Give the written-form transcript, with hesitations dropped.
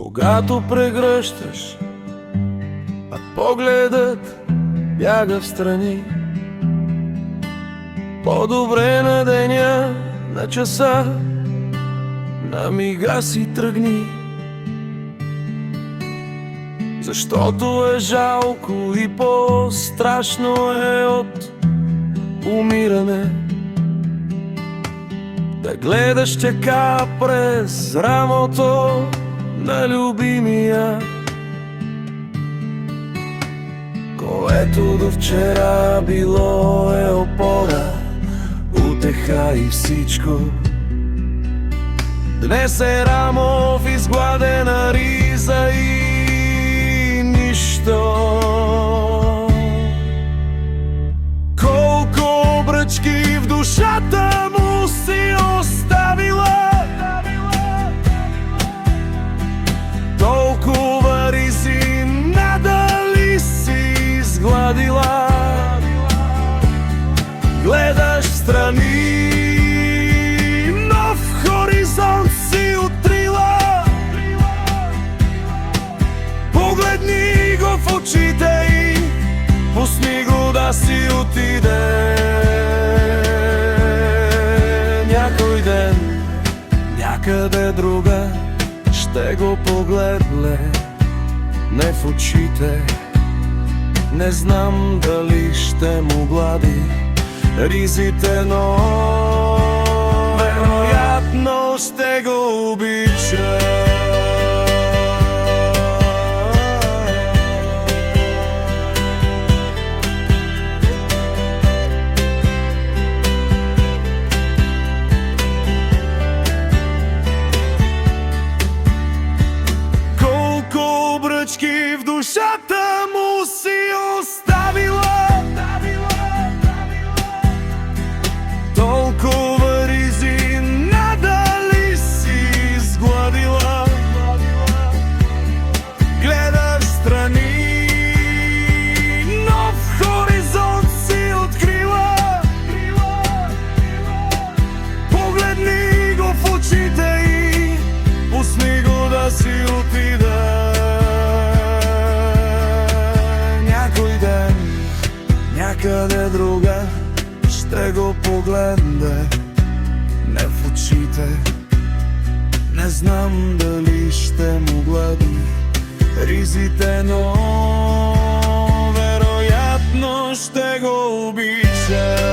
Когато прегръщаш, а погледът бяга встрани, по-добре на деня, на часа, на мига си тръгни. Защото е жалко и по-страшно е от умиране да гледаш тека през рамото на любимия, което до вчера било е опора, утеха и всичко. Днес е рамо в изгладена риза и нищо. Колко бръчки в душата му си оставила, толкова ризи надали си изгладила. Гледаш страни, нов хоризонт си отрила. Погледни го в очите и пусни го да си отиде. Някой ден, някъде друга ще го погледне, не в очите. Не знам дали ще му глади ризите, но вероятно ще го обича. Колко бръчки в душата му си оставила, толкова ризи надали си изгладила. Гледаш страни, нов хоризонт си открила. Погледни го в очите и пусни го да си отиде. Някой ден, някъде друга ще го погледне, не в очите. Не знам дали ще му глади ризите, но вероятно ще го обича.